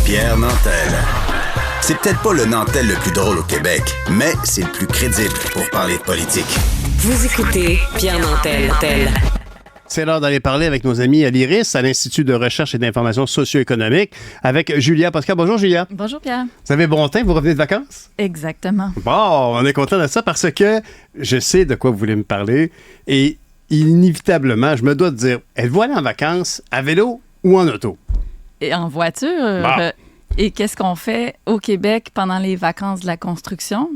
Pierre Nantel. C'est peut-être pas le Nantel le plus drôle au Québec, mais c'est le plus crédible pour parler de politique. Vous écoutez Pierre Nantel. C'est l'heure d'aller parler avec nos amis à l'IRIS, à l'Institut de recherche et d'information socio-économique, avec Julia Posca. Bonjour, Julia. Bonjour, Pierre. Vous avez bon temps, vous revenez de vacances? Exactement. Bon, on est content de ça parce que je sais de quoi vous voulez me parler et inévitablement, je me dois de dire, êtes-vous allé en vacances à vélo ou en auto? Et en voiture. Bon. Et qu'est-ce qu'on fait au Québec pendant les vacances de la construction?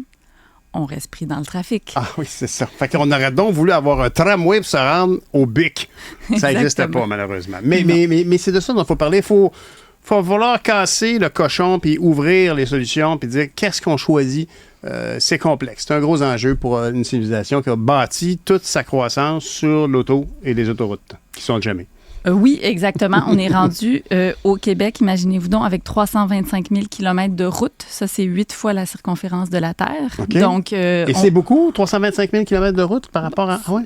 On reste pris dans le trafic. Ah oui, c'est ça. Fait qu'on aurait donc voulu avoir un tramway pour se rendre au BIC. Ça n'existe pas, malheureusement. Mais c'est de ça dont il faut parler. Il faut vouloir casser le cochon puis ouvrir les solutions puis dire qu'est-ce qu'on choisit. C'est complexe. C'est un gros enjeu pour une civilisation qui a bâti toute sa croissance sur l'auto et les autoroutes qui sont jamais. Oui, exactement. On est rendu au Québec, imaginez-vous donc, avec 325 000 km de route. Ça, c'est 8 fois la circonférence de la Terre. Okay. Donc, et c'est beaucoup, 325 000 km de route par rapport à... Ah ouais?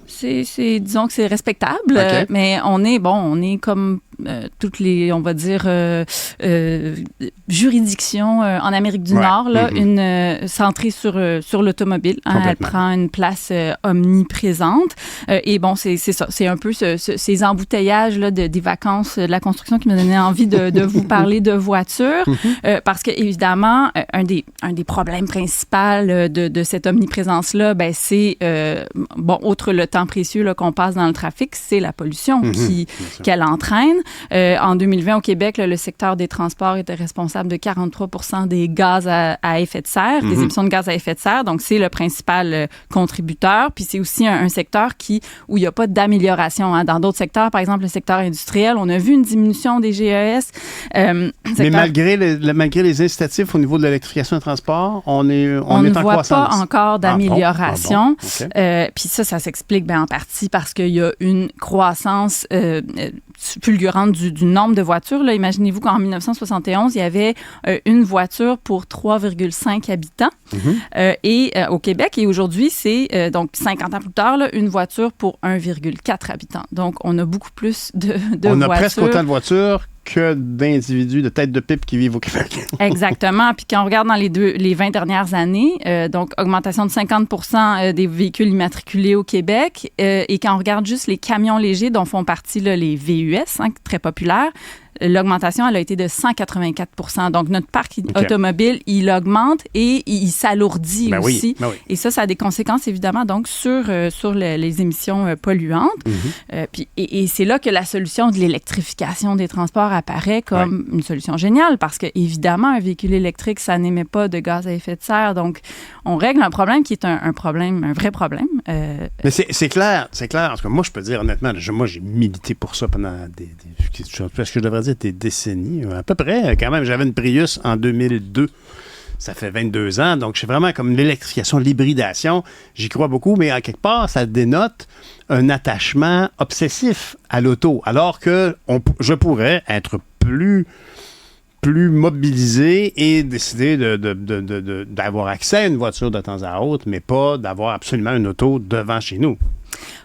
Disons que c'est respectable, Okay. mais on est comme toutes les, on va dire, juridictions en Amérique du Nord, là, centrée sur l'automobile. Hein, elle prend une place omniprésente. Et bon, c'est ça. C'est un peu ces embouteillages là, des vacances de la construction qui me donnait envie de vous parler de voitures. Parce que, évidemment, un des problèmes principaux de cette omniprésence-là, ben, c'est, outre le temps précieux là, qu'on passe dans le trafic, c'est la pollution qu'elle entraîne. En 2020, au Québec, là, le secteur des transports était responsable de 43 % des gaz à effet de serre, des émissions de gaz à effet de serre. Donc, c'est le principal contributeur. Puis, c'est aussi un secteur où il n'y a pas d'amélioration. Hein. Dans d'autres secteurs, par exemple, le secteur industriel, on a vu une diminution des GES. Mais malgré les incitatifs au niveau de l'électrification des transports, on est en croissance. On ne voit pas encore d'amélioration. Okay. Puis ça s'explique en partie parce qu'il y a une croissance fulgurante du nombre de voitures. Là, imaginez-vous qu'en 1971, il y avait une voiture pour 3,5 habitants au Québec. Et aujourd'hui, c'est donc 50 ans plus tard, là, une voiture pour 1,4 habitants. Donc, on a beaucoup plus de voitures. On a presque autant de voitures que d'individus de tête de pipe qui vivent au Québec. Exactement. Puis quand on regarde dans les 20 dernières années, donc augmentation de 50 % des véhicules immatriculés au Québec, et quand on regarde juste les camions légers dont font partie là, les VUS, hein, très populaires, l'augmentation, elle a été de 184 %. Donc, notre parc automobile, il augmente et il s'alourdit aussi. Ben oui. Et ça a des conséquences, évidemment, donc sur les émissions polluantes. Et c'est là que la solution de l'électrification des transports apparaît comme une solution géniale parce que, évidemment, un véhicule électrique, ça n'émet pas de gaz à effet de serre. Donc, on règle un problème qui est un vrai problème. Mais c'est clair. Parce que moi, je peux dire honnêtement, moi, j'ai milité pour ça pendant parce que je devrais dire des décennies, à peu près. Quand même, j'avais une Prius en 2002. Ça fait 22 ans. Donc, c'est vraiment comme l'électrification, l'hybridation. J'y crois beaucoup, mais à quelque part, ça dénote un attachement obsessif à l'auto. Alors que je pourrais être plus mobilisé et décider d'avoir accès à une voiture de temps à autre, mais pas d'avoir absolument une auto devant chez nous.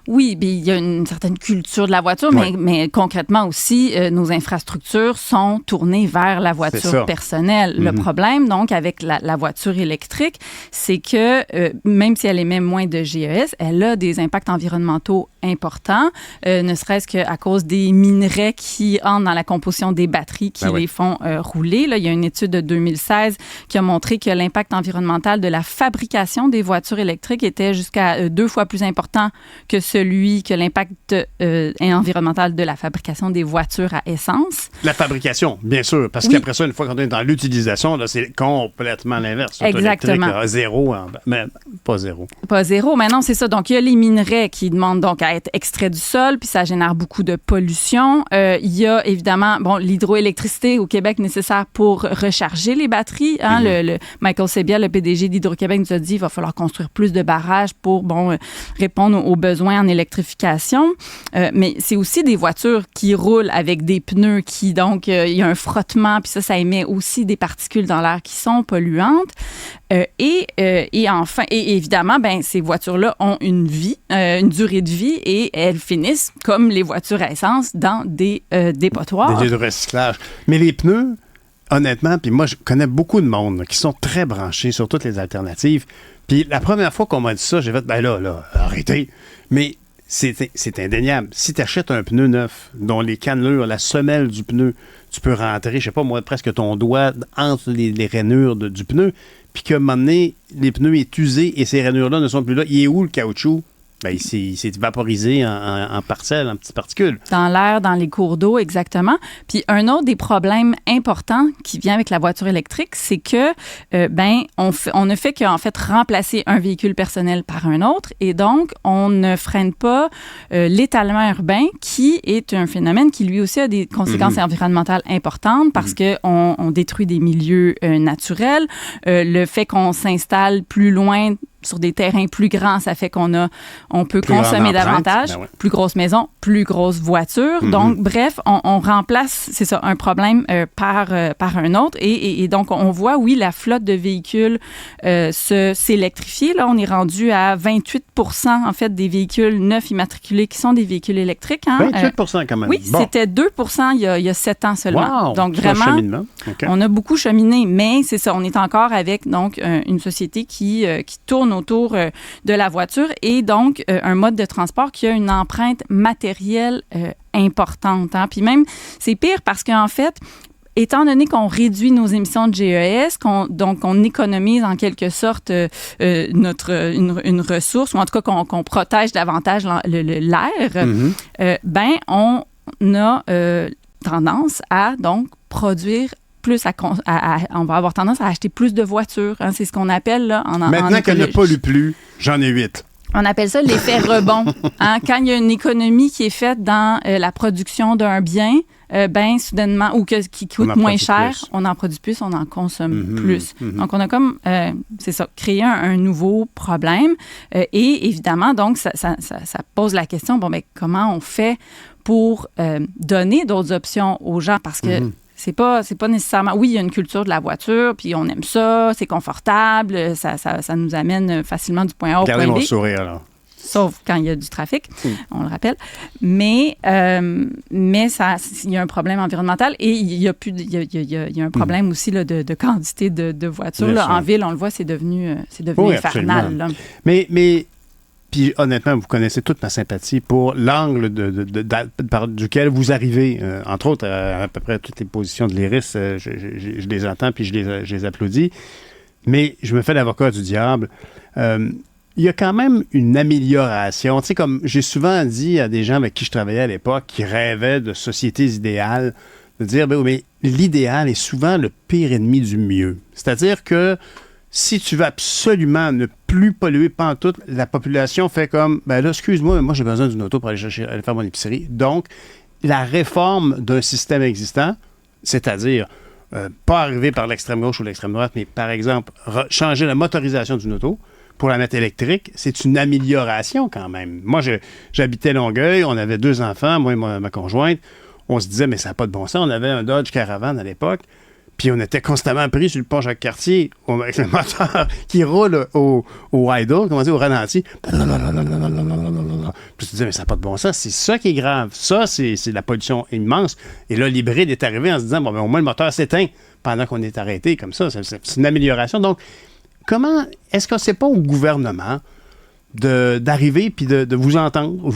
Oui, bien, il y a une certaine culture de la voiture, mais concrètement aussi, nos infrastructures sont tournées vers la voiture personnelle. Le problème, donc, avec la voiture électrique, c'est que même si elle émet moins de GES, elle a des impacts environnementaux importants, ne serait-ce qu'à cause des minerais qui entrent dans la composition des batteries qui les font rouler. Là, il y a une étude de 2016 qui a montré que l'impact environnemental de la fabrication des voitures électriques était jusqu'à 2 fois plus important que l'impact environnemental de la fabrication des voitures à essence. La fabrication, bien sûr, parce qu'après ça, une fois qu'on est dans l'utilisation, là, c'est complètement l'inverse. Exactement. Là, zéro, mais pas zéro. Pas zéro, mais non, c'est ça. Donc, il y a les minerais qui demandent donc à être extraits du sol, puis ça génère beaucoup de pollution. Il y a évidemment, l'hydroélectricité au Québec nécessaire pour recharger les batteries. Hein, le Michael Sebia, le PDG d'Hydro-Québec, nous a dit qu'il va falloir construire plus de barrages pour répondre aux besoins en électrification. Mais c'est aussi des voitures qui roulent avec des pneus qui, donc, il y a un frottement, puis ça émet aussi des particules dans l'air qui sont polluantes. Et enfin, et évidemment, ces voitures-là ont une vie, une durée de vie, et elles finissent, comme les voitures à essence, dans des dépotoirs. Des lieux de recyclage. Mais les pneus, honnêtement, puis moi, je connais beaucoup de monde là, qui sont très branchés sur toutes les alternatives. Puis la première fois qu'on m'a dit ça, j'ai fait, ben là, arrêtez. Mais c'est indéniable. Si tu achètes un pneu neuf, dont les cannelures, la semelle du pneu, tu peux rentrer, je sais pas moi, presque ton doigt entre les rainures du pneu, puis qu'à un moment donné, les pneus est usé et ces rainures-là ne sont plus là. Il est où le caoutchouc? Ben, il s'est vaporisé en parcelles, en petites particules. Dans l'air, dans les cours d'eau, exactement. Puis un autre des problèmes importants qui vient avec la voiture électrique, c'est que on ne fait qu'en fait remplacer un véhicule personnel par un autre, et donc on ne freine pas l'étalement urbain, qui est un phénomène qui lui aussi a des conséquences environnementales importantes parce que on détruit des milieux naturels. Le fait qu'on s'installe plus loin sur des terrains plus grands, ça fait on peut plus consommer davantage, plus grosse maison, plus grosse voiture. Donc, bref, on remplace, c'est ça, un problème par un autre. Et donc, on voit, oui, la flotte de véhicules s'électrifier. Là, on est rendu à 28% en fait des véhicules neufs immatriculés qui sont des véhicules électriques. 28% quand même. Oui, c'était 2% il y a 7 ans seulement. Wow, donc, vraiment, okay. On a beaucoup cheminé, mais c'est ça, on est encore avec donc une société qui tourne autour de la voiture et donc un mode de transport qui a une empreinte matérielle importante. Hein. Puis même, c'est pire parce qu'en fait, étant donné qu'on réduit nos émissions de GES, donc on économise en quelque sorte une ressource, ou en tout cas qu'on protège davantage l'air, on a tendance à donc produire plus on va avoir tendance à acheter plus de voitures. Hein, c'est ce qu'on appelle là, Maintenant qu'elle ne pollue plus, j'en ai 8. On appelle ça l'effet rebond. Hein, quand il y a une économie qui est faite dans la production d'un bien, soudainement, ou qui coûte moins cher, on en produit plus, on en consomme plus. Donc, on a comme, c'est ça, créé un nouveau problème. Et évidemment, donc, ça pose la question, comment on fait pour donner d'autres options aux gens? Parce que c'est pas nécessairement... Oui, il y a une culture de la voiture, puis on aime ça, c'est confortable, ça nous amène facilement du point A au point B. Regardez mon sourire, là. Sauf quand il y a du trafic, on le rappelle. Mais il y a un problème environnemental et il y a un problème aussi là, de quantité de voitures. Là, en ville, on le voit, c'est devenu infernal. Là. Mais puis honnêtement, vous connaissez toute ma sympathie pour l'angle duquel vous arrivez. Entre autres, à peu près toutes les positions de l'IRIS, je les entends puis je les applaudis. Mais je me fais l'avocat du diable. Il y a quand même une amélioration. Tu sais, comme j'ai souvent dit à des gens avec qui je travaillais à l'époque, qui rêvaient de sociétés idéales, de dire, mais l'idéal est souvent le pire ennemi du mieux. C'est-à-dire que si tu veux absolument ne plus polluer pantoute, la population fait comme, excuse-moi, mais moi j'ai besoin d'une auto pour aller faire mon épicerie. Donc, la réforme d'un système existant, c'est-à-dire pas arriver par l'extrême gauche ou l'extrême droite, mais par exemple, changer la motorisation d'une auto pour la mettre électrique, c'est une amélioration quand même. Moi, j'habitais Longueuil, on avait 2 enfants, moi et ma conjointe, on se disait, mais ça n'a pas de bon sens. On avait un Dodge Caravan à l'époque, puis on était constamment pris sur le pont Jacques-Cartier avec le moteur qui roule au idle, comment dire, au ralenti. Puis tu te disais, mais ça n'a pas de bon sens. C'est ça qui est grave. Ça, c'est de la pollution immense. Et là, l'hybride est arrivé en se disant, au moins le moteur s'éteint pendant qu'on est arrêté comme ça. C'est une amélioration. Donc, comment est-ce que c'est pas au gouvernement d'arriver puis de vous entendre,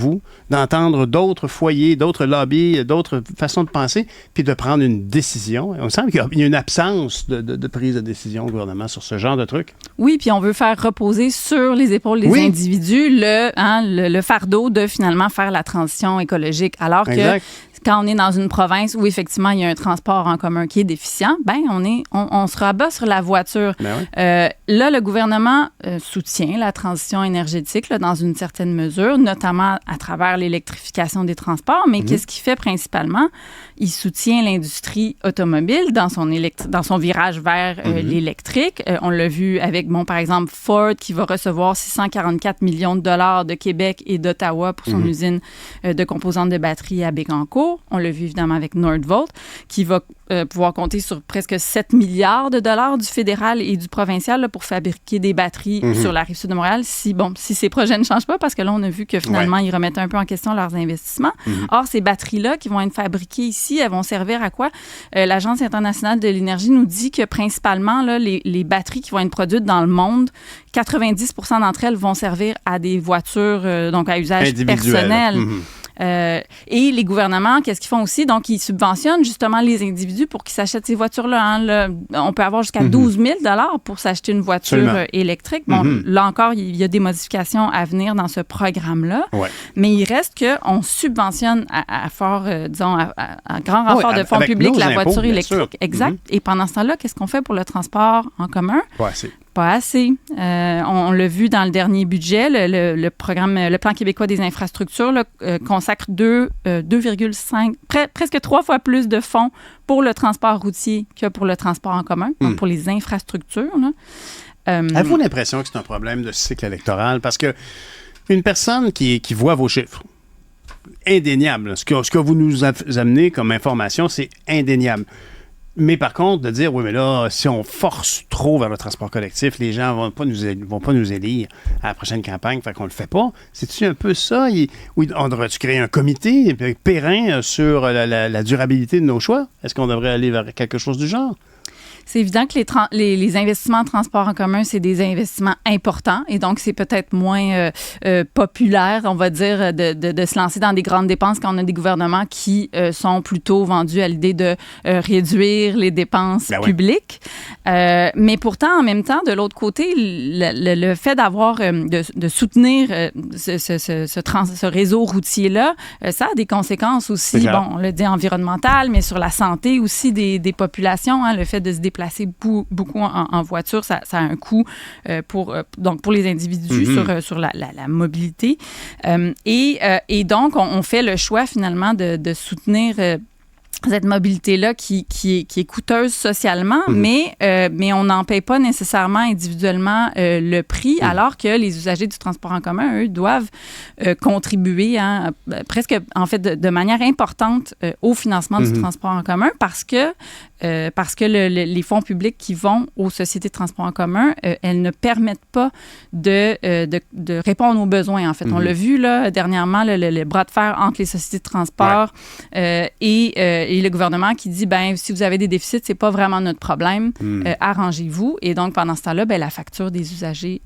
d'entendre d'autres foyers, d'autres lobbies, d'autres façons de penser, puis de prendre une décision? On me semble qu'il y a une absence de prise de décision au gouvernement sur ce genre de trucs. Oui, puis on veut faire reposer sur les épaules des individus le fardeau de finalement faire la transition écologique, alors que quand on est dans une province où effectivement il y a un transport en commun qui est déficient, on se rabat sur la voiture. Là, le gouvernement soutient la transition énergétique là, dans une certaine mesure, notamment à travers l'électrification des transports. Mais qu'est-ce qu'il fait principalement? Il soutient l'industrie automobile dans son virage vers l'électrique. On l'a vu avec, par exemple, Ford qui va recevoir 644 millions de dollars de Québec et d'Ottawa pour son usine de composantes de batterie à Bécancour. jour. On l'a vu évidemment avec Nordvolt, qui va pouvoir compter sur presque 7 milliards de dollars du fédéral et du provincial là, pour fabriquer des batteries sur la rive sud de Montréal si ces projets ne changent pas, parce que là, on a vu que finalement, ils remettent un peu en question leurs investissements. Or, ces batteries-là qui vont être fabriquées ici, elles vont servir à quoi? L'Agence internationale de l'énergie nous dit que principalement, là, les batteries qui vont être produites dans le monde, 90% d'entre elles vont servir à des voitures, donc à usage personnel. Et les gouvernements, qu'est-ce qu'ils font aussi? Donc, ils subventionnent justement les individus pour qu'ils s'achètent ces voitures-là. Hein. On peut avoir jusqu'à 12 000 $ pour s'acheter une voiture électrique. Bon, là encore, il y a des modifications à venir dans ce programme-là. Ouais. Mais il reste qu'on subventionne à fort, disons, à grand renfort de fonds publics la voiture électrique. Exact. Et pendant ce temps-là, qu'est-ce qu'on fait pour le transport en commun? Pas assez. On l'a vu dans le dernier budget, le plan québécois des infrastructures là, consacre 2,5, presque 3 fois plus de fonds pour le transport routier que pour le transport en commun, donc pour les infrastructures. Avez-vous l'impression que c'est un problème de cycle électoral? Parce que une personne qui voit vos chiffres, indéniable, ce que vous nous amenez comme information, c'est indéniable. Mais par contre, de dire, oui, mais là, si on force trop vers le transport collectif, les gens vont pas nous élire à la prochaine campagne, fait qu'on le fait pas. C'est-tu un peu ça? Oui, on devrait-tu créer un comité périn sur la durabilité de nos choix? Est-ce qu'on devrait aller vers quelque chose du genre? C'est évident que les investissements en transport en commun, c'est des investissements importants et donc c'est peut-être moins populaire, on va dire, de se lancer dans des grandes dépenses quand on a des gouvernements qui sont plutôt vendus à l'idée de réduire les dépenses publiques. Mais pourtant, en même temps, de l'autre côté, le fait d'avoir, de soutenir ce réseau routier-là, ça a des conséquences aussi, bon, on le dit environnementales, mais sur la santé aussi des populations, hein, le fait de se déplacer beaucoup en voiture, ça a un coût pour les individus sur la mobilité. Et donc, on fait le choix finalement de soutenir cette mobilité-là qui est coûteuse socialement, mais on n'en paye pas nécessairement individuellement le prix, alors que les usagers du transport en commun, eux, doivent contribuer presque, en fait, de manière importante au financement du transport en commun parce que les fonds publics qui vont aux sociétés de transport en commun, elles ne permettent pas de répondre aux besoins, en fait. On l'a vu, là, dernièrement, le bras de fer entre les sociétés de transport et le gouvernement qui dit, si vous avez des déficits, c'est pas vraiment notre problème, arrangez-vous. Et donc, pendant ce temps-là, la facture des usagers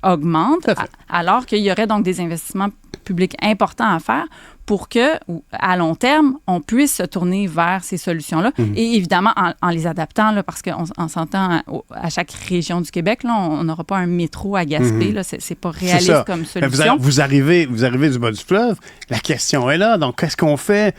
augmente, alors qu'il y aurait donc des investissements publics importants à faire pour que, à long terme, on puisse se tourner vers ces solutions-là. Et évidemment, en les adaptant, là, parce qu'on s'entend à chaque région du Québec, là, on n'aura pas un métro à Gaspé. Là, c'est pas réaliste comme solution. Vous arrivez du bas du fleuve, la question est là. Donc, qu'est-ce qu'on fait?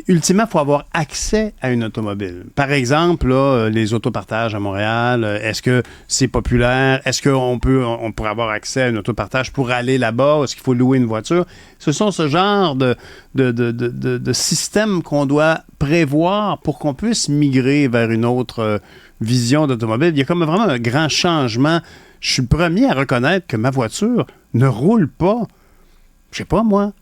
Ultimement, il faut avoir accès à une automobile. Par exemple, là, les autopartages à Montréal, est-ce que c'est populaire? Est-ce qu'on pourrait avoir accès à un autopartage pour aller là-bas? Est-ce qu'il faut louer une voiture? Ce sont ce genre de système qu'on doit prévoir pour qu'on puisse migrer vers une autre vision d'automobile. Il y a comme vraiment un grand changement. Je suis le premier à reconnaître que ma voiture ne roule pas, je sais pas moi,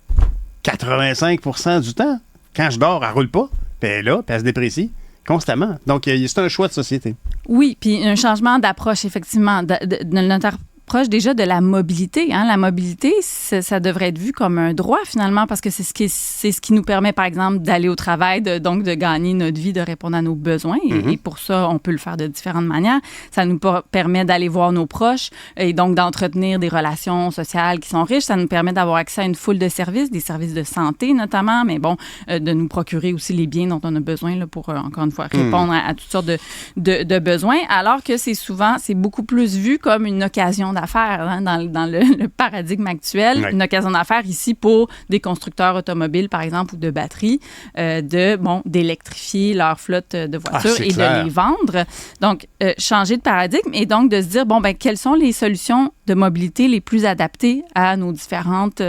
85% du temps. Quand je dors, elle ne roule pas. Puis elle est là, puis elle se déprécie constamment. Donc, c'est un choix de société. Oui, puis un changement d'approche, effectivement, de notre approche déjà de la mobilité. Hein. La mobilité, ça devrait être vu comme un droit, finalement, parce que c'est ce qui nous permet, par exemple, d'aller au travail, donc de gagner notre vie, de répondre à nos besoins. Et pour ça, on peut le faire de différentes manières. Ça nous permet d'aller voir nos proches et donc d'entretenir des relations sociales qui sont riches. Ça nous permet d'avoir accès à une foule de services, des services de santé notamment, mais bon, de nous procurer aussi les biens dont on a besoin là, pour, encore une fois, répondre à toutes sortes de besoins, alors que c'est beaucoup plus vu comme une occasion d'affaires hein, dans le paradigme actuel. Une occasion d'affaires ici pour des constructeurs automobiles, par exemple, ou de batteries, d'électrifier leur flotte de voitures et de les vendre. Donc, changer de paradigme et donc de se dire, quelles sont les solutions de mobilité les plus adaptés à nos différentes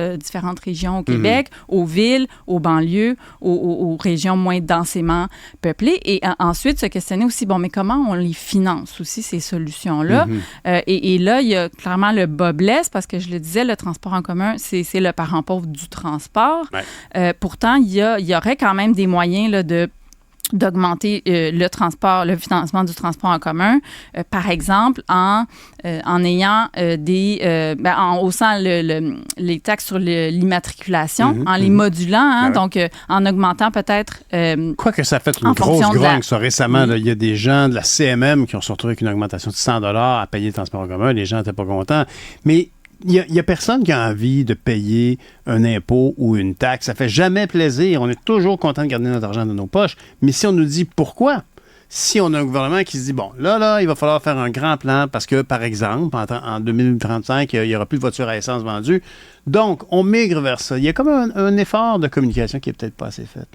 régions au Québec, aux villes, aux banlieues, aux régions moins densément peuplées. Et ensuite, se questionner aussi, bon, mais comment on les finance aussi, ces solutions-là? Et là, il y a clairement le bas blesse, parce que je le disais, le transport en commun, c'est le parent pauvre du transport. Ouais. Pourtant, il y aurait quand même des moyens là, d'augmenter le financement du transport en commun, par exemple en ayant en haussant les taxes sur l'immatriculation, en les modulant, donc en augmentant peut-être... Quoique ça a fait une grosse grogne, ça, récemment. Il y a des gens de la CMM qui ont se retrouvés avec une augmentation de 100 $ à payer le transport en commun. Les gens n'étaient pas contents. Mais il n'y a personne qui a envie de payer un impôt ou une taxe. Ça fait jamais plaisir. On est toujours content de garder notre argent dans nos poches. Mais si on nous dit pourquoi, si on a un gouvernement qui se dit, bon, là, il va falloir faire un grand plan parce que, par exemple, en 2035, il n'y aura plus de voitures à essence vendues. Donc, on migre vers ça. Il y a comme un effort de communication qui n'est peut-être pas assez fait.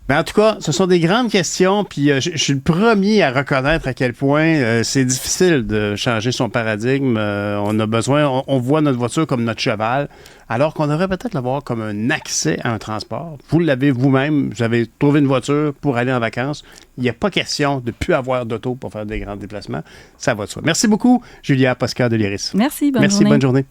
Mais en tout cas, ce sont des grandes questions, puis je suis le premier à reconnaître à quel point c'est difficile de changer son paradigme. On a besoin, on voit notre voiture comme notre cheval, alors qu'on devrait peut-être l'avoir comme un accès à un transport. Vous l'avez vous-même, vous avez trouvé une voiture pour aller en vacances. Il n'y a pas question de ne plus avoir d'auto pour faire des grands déplacements. Ça va de soi. Merci beaucoup, Julia Posca de l'Iris. Merci, bonne journée. Bonne journée.